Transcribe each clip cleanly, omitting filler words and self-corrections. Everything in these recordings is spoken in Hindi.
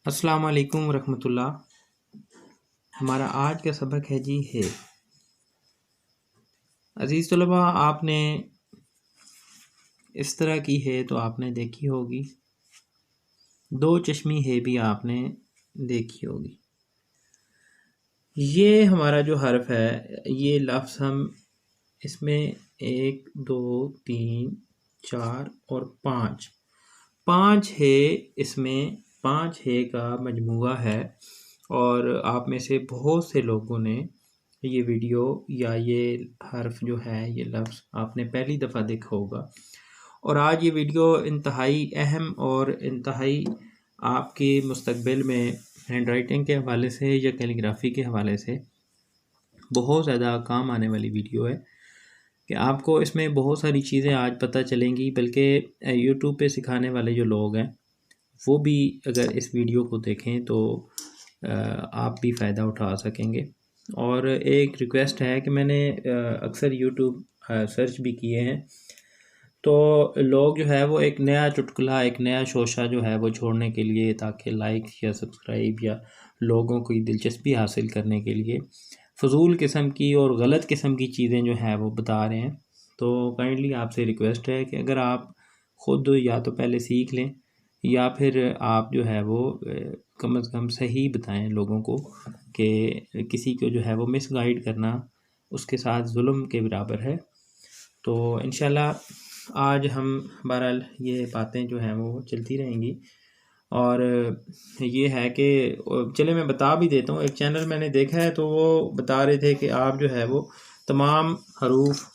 अस्सलाम वालेकुम रहमतुल्लाह। हमारा आज का सबक है जी है। अज़ीज़ तलबा, आपने इस तरह की है तो आपने देखी होगी, दो चश्मी है भी आपने देखी होगी। ये हमारा जो हर्फ है, ये लफ्ज़ हम इसमें 1 2 3 4 और 5 है। इसमें 5 है का मजमूआ है और आप में से बहुत से लोगों ने ये वीडियो या ये हर्फ जो है, ये लफ्ज़ आपने पहली दफ़ा देखा होगा। और आज ये वीडियो इंतहाई अहम और इंतहाई आपके मुस्तकबिल में हैंड राइटिंग के हवाले से या कैलीग्राफी के हवाले से बहुत ज़्यादा काम आने वाली वीडियो है कि आपको इसमें बहुत सारी चीज़ें आज पता चलेंगी। बल्कि यूट्यूब पे सिखाने वाले जो लोग हैं वो भी अगर इस वीडियो को देखें तो आप भी फ़ायदा उठा सकेंगे। और एक रिक्वेस्ट है कि मैंने अक्सर यूट्यूब सर्च भी किए हैं, तो लोग जो है वो एक नया चुटकुला, एक नया शोशा जो है वो छोड़ने के लिए, ताकि लाइक या सब्सक्राइब या लोगों की दिलचस्पी हासिल करने के लिए फ़जूल किस्म की और गलत किस्म की चीज़ें जो हैं वो बता रहे हैं। तो काइंडली आपसे रिक्वेस्ट है कि अगर आप ख़ुद या तो पहले सीख लें या फिर आप जो है वो कम अज़ कम सही बताएं लोगों को, कि किसी को जो है वो मिसगाइड करना उसके साथ जुल्म के बराबर है। तो इंशाल्लाह आज हम बहरहाल ये बातें जो हैं वो चलती रहेंगी। और ये है कि चले मैं बता भी देता हूँ, एक चैनल मैंने देखा है तो वो बता रहे थे कि आप जो है वो तमाम हरूफ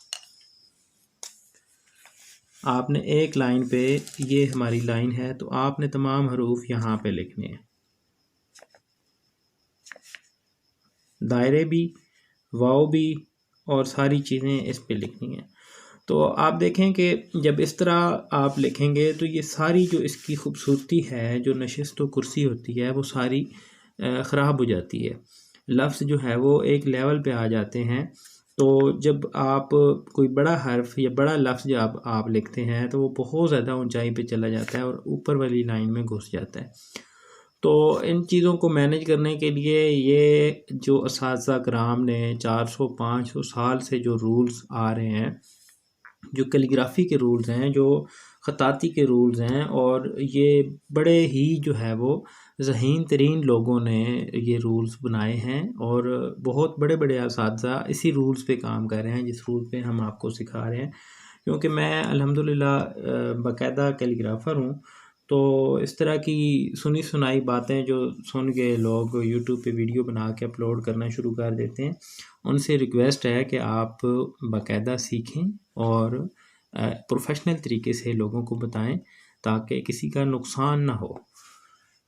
आपने एक लाइन पे, ये हमारी लाइन है तो आपने तमाम हरूफ यहाँ पे लिखने हैं, दायरे भी, वाव भी और सारी चीज़ें इस पे लिखनी है। तो आप देखें कि जब इस तरह आप लिखेंगे तो ये सारी जो इसकी खूबसूरती है, जो नशिस्त व कुर्सी होती है, वो सारी ख़राब हो जाती है। लफ्ज़ जो है वो एक लेवल पे आ जाते हैं। तो जब आप कोई बड़ा हर्फ या बड़ा लफ्ज़ जब आप लिखते हैं तो वो बहुत ज़्यादा ऊंचाई पे चला जाता है और ऊपर वाली लाइन में घुस जाता है। तो इन चीज़ों को मैनेज करने के लिए ये जो असातिज़ा कराम ने 400-500 साल से जो रूल्स आ रहे हैं, जो कैलीग्राफी के रूल्स हैं, जो ख़ताती के रूल्स हैं, और ये बड़े ही जो है वो ज़हीन तरीन लोगों ने ये रूल्स बनाए हैं और बहुत बड़े बड़े असातिज़ा इसी रूल्स पे काम कर रहे हैं जिस रूल पे हम आपको सिखा रहे हैं। क्योंकि मैं अल्हम्दुलिल्लाह बाकायदा कैलीग्राफ़र हूँ, तो इस तरह की सुनी सुनाई बातें जो सुन के लोग यूट्यूब पे वीडियो बना के अपलोड करना शुरू कर देते हैं, उनसे रिक्वेस्ट है कि आप बाकायदा सीखें और प्रोफेशनल तरीके से लोगों को बताएं ताकि किसी का नुकसान ना हो।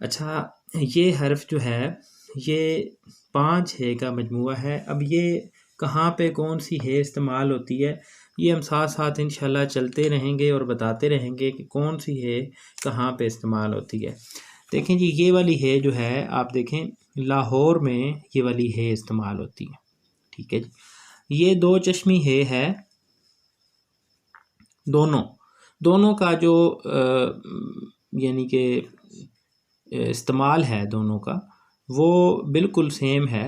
अच्छा, ये हर्फ जो है ये 5 है का मजमूआ है। अब ये कहाँ पे कौन सी है इस्तेमाल होती है, ये हम साथ साथ इंशाल्लाह चलते रहेंगे और बताते रहेंगे कि कौन सी है कहाँ पे इस्तेमाल होती है। देखें जी, ये वाली है जो है, आप देखें लाहौर में ये वाली है इस्तेमाल होती है। ठीक है जी, ये दो चश्मी है दोनों का जो यानी कि इस्तेमाल है दोनों का, वो बिल्कुल सेम है।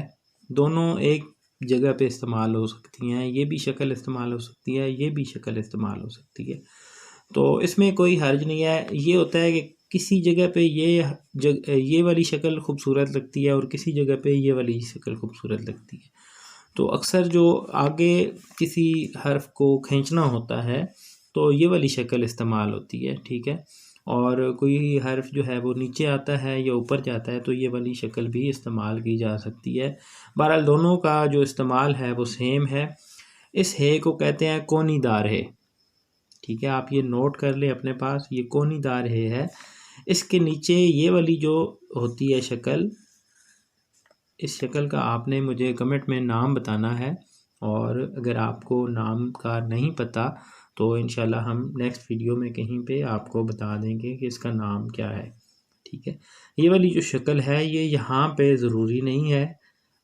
दोनों एक जगह पे इस्तेमाल हो सकती हैं, ये भी शक्ल इस्तेमाल हो सकती है, ये भी शक्ल इस्तेमाल हो सकती है। तो इसमें कोई हर्ज नहीं है। ये होता है कि किसी जगह पे ये वाली शक्ल खूबसूरत लगती है और किसी जगह पे ये वाली शक्ल खूबसूरत लगती है। तो अक्सर जो आगे किसी हर्फ को खींचना होता है तो ये वाली शक्ल इस्तेमाल होती है। ठीक है, और कोई हर्फ जो है वो नीचे आता है या ऊपर जाता है तो ये वाली शक्ल भी इस्तेमाल की जा सकती है। बहरहाल दोनों का जो इस्तेमाल है वो सेम है। इस है को कहते हैं कोनीदार है। ठीक है, आप ये नोट कर लें अपने पास, ये कोनीदार है। इसके नीचे ये वाली जो होती है शक्ल, इस शक्ल का आपने मुझे कमेंट में नाम बताना है, और अगर आपको नाम का नहीं पता तो इंशाल्लाह हम नेक्स्ट वीडियो में कहीं पे आपको बता देंगे कि इसका नाम क्या है। ठीक है, ये वाली जो शक्ल है ये यहाँ पे ज़रूरी नहीं है।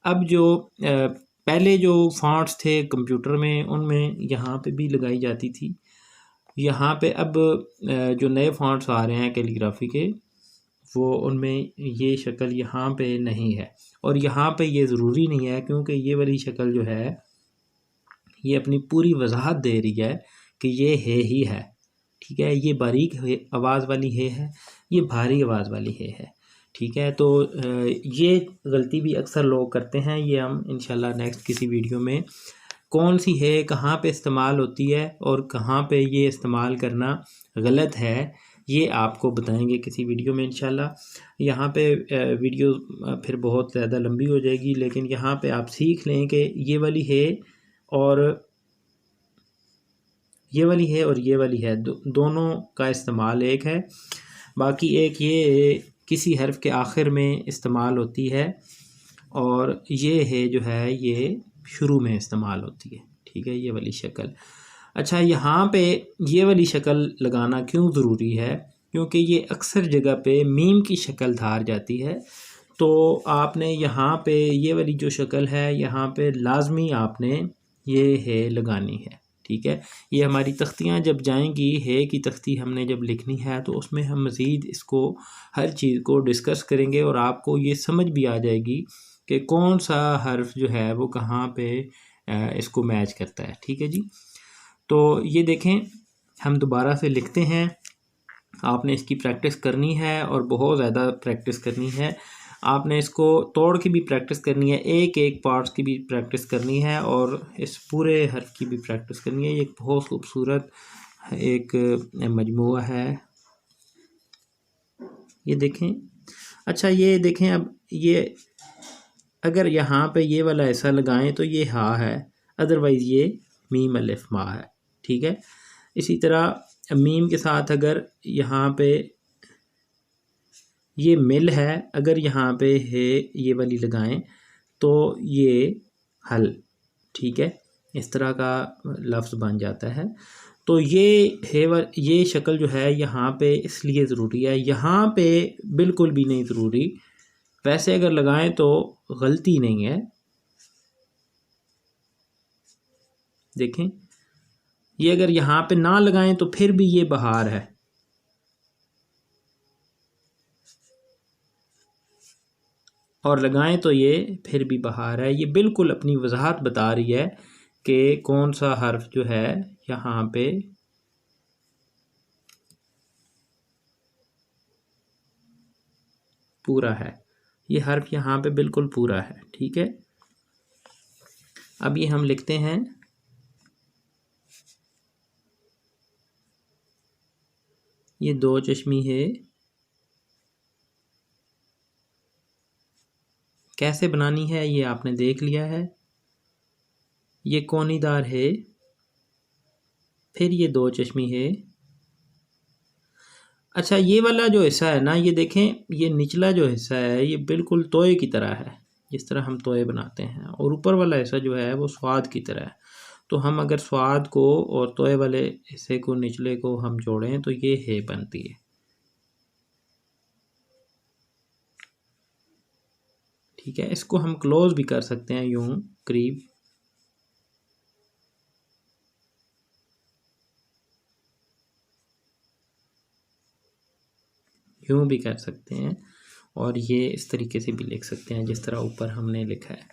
अब जो पहले जो फ़ॉन्ट्स थे कंप्यूटर में, उनमें यहाँ पे भी लगाई जाती थी। यहाँ पे अब जो नए फ़ॉन्ट्स आ रहे हैं कैलीग्राफी के, वो उनमें ये शक्ल यहाँ पे नहीं है, और यहाँ पे ये ज़रूरी नहीं है, क्योंकि ये वाली शक्ल जो है ये अपनी पूरी वजाहत दे रही है कि ये है ही है। ठीक है, ये बारीक आवाज़ वाली है, ये भारी आवाज़ वाली है। ठीक है, तो ये गलती भी अक्सर लोग करते हैं। ये हम इंशाल्लाह नेक्स्ट किसी वीडियो में कौन सी है, कहाँ पे इस्तेमाल होती है और कहाँ पे ये इस्तेमाल करना गलत है, ये आपको बताएंगे किसी वीडियो में इंशाल्लाह। यहाँ पे वीडियो फिर बहुत ज़्यादा लंबी हो जाएगी, लेकिन यहाँ पे आप सीख लें कि ये वाली है और ये वाली है और ये वाली है, दोनों का इस्तेमाल एक है। बाकी एक ये किसी हर्फ के आखिर में इस्तेमाल होती है, और ये है जो है ये शुरू में इस्तेमाल होती है। ठीक है, ये वाली शक्ल। अच्छा, यहाँ पे ये वाली शक्ल लगाना क्यों ज़रूरी है? क्योंकि ये अक्सर जगह पे मीम की शक्ल धार जाती है, तो आपने यहाँ पे ये वाली जो शक्ल है यहाँ पे लाजमी आपने ये है लगानी है। ठीक है, ये हमारी तख्तियाँ जब जाएंगी, है की तख्ती हमने जब लिखनी है तो उसमें हम मज़ीद इसको हर चीज़ को डिस्कस करेंगे, और आपको ये समझ भी आ जाएगी कि कौन सा हर्फ जो है वो कहाँ पे इसको मैच करता है। ठीक है जी, तो ये देखें, हम दोबारा से लिखते हैं। आपने इसकी प्रैक्टिस करनी है और बहुत ज़्यादा प्रैक्टिस करनी है। आपने इसको तोड़ की भी प्रैक्टिस करनी है, एक एक पार्ट्स की भी प्रैक्टिस करनी है, और इस पूरे हर्फ की भी प्रैक्टिस करनी है। ये एक बहुत खूबसूरत एक मजमूआ है, ये देखें। अच्छा, ये देखें, अब ये अगर यहाँ पे ये वाला ऐसा लगाएं तो ये हा है, अदरवाइज़ ये मीम अलिफ मा है। ठीक है, इसी तरह मीम के साथ अगर यहाँ पे ये मिल है, अगर यहाँ पे है ये वाली लगाएं तो ये हल। ठीक है, इस तरह का लफ्ज़ बन जाता है। तो ये है ये शक्ल जो है यहाँ पे इसलिए ज़रूरी है, यहाँ पे बिल्कुल भी नहीं ज़रूरी। वैसे अगर लगाएं तो गलती नहीं है। देखें, ये अगर यहाँ पे ना लगाएं तो फिर भी ये बहार है। और लगाएं तो ये फिर भी बहार है। ये बिल्कुल अपनी वजाहत बता रही है कि कौन सा हर्फ जो है यहाँ पे पूरा है। ये हर्फ यहाँ पे बिल्कुल पूरा है। ठीक है, अब ये हम लिखते हैं, ये दो चश्मी है। कैसे बनानी है ये आपने देख लिया है। ये कोनीदार है, फिर ये दो चश्मी है। अच्छा, ये वाला जो हिस्सा है ना, ये देखें, ये निचला जो हिस्सा है ये बिल्कुल तोए की तरह है, जिस तरह हम तोए बनाते हैं, और ऊपर वाला हिस्सा जो है वो स्वाद की तरह है। तो हम अगर स्वाद को और तोए वाले हिस्से को, निचले को हम जोड़ें तो ये है बनती है। ठीक है, इसको हम क्लोज भी कर सकते हैं, यूं करीब। यूं भी कर सकते हैं, और ये इस तरीके से भी लिख सकते हैं जिस तरह ऊपर हमने लिखा है।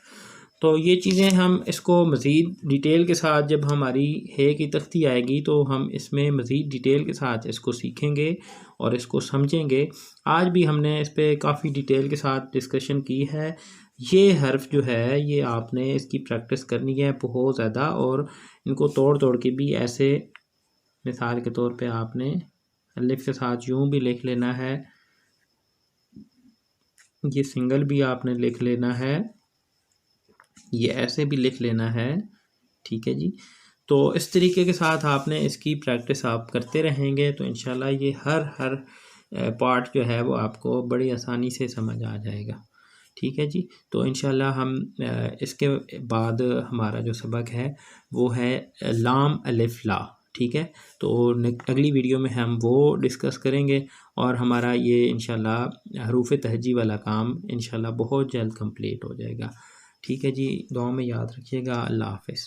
तो ये चीज़ें हम इसको मज़ीद डिटेल के साथ, जब हमारी है की तख्ती आएगी तो हम इसमें मज़ीद डिटेल के साथ इसको सीखेंगे और इसको समझेंगे। आज भी हमने इस पर काफ़ी डिटेल के साथ डिस्कशन की है। ये हर्फ जो है ये आपने इसकी प्रैक्टिस करनी है बहुत ज़्यादा, और इनको तोड़ तोड़ के भी ऐसे, मिसाल के तौर पे आपने अलिफ के साथ यूं भी लिख लेना है, ये सिंगल भी आपने लिख लेना है, ये ऐसे भी लिख लेना है। ठीक है जी, तो इस तरीके के साथ आपने इसकी प्रैक्टिस आप करते रहेंगे तो इंशाल्लाह ये हर पार्ट जो है वो आपको बड़ी आसानी से समझ आ जाएगा। ठीक है जी, तो इंशाल्लाह हम इसके बाद हमारा जो सबक है वो है लाम अलिफ ला। ठीक है, तो अगली वीडियो में हम वो डिस्कस करेंगे, और हमारा ये इंशाल्लाह हरूफ तहजी वाला काम इंशाल्लाह बहुत जल्द कंप्लीट हो जाएगा। ठीक है जी, दुआ में याद रखिएगा। अल्लाह हाफ़िज़।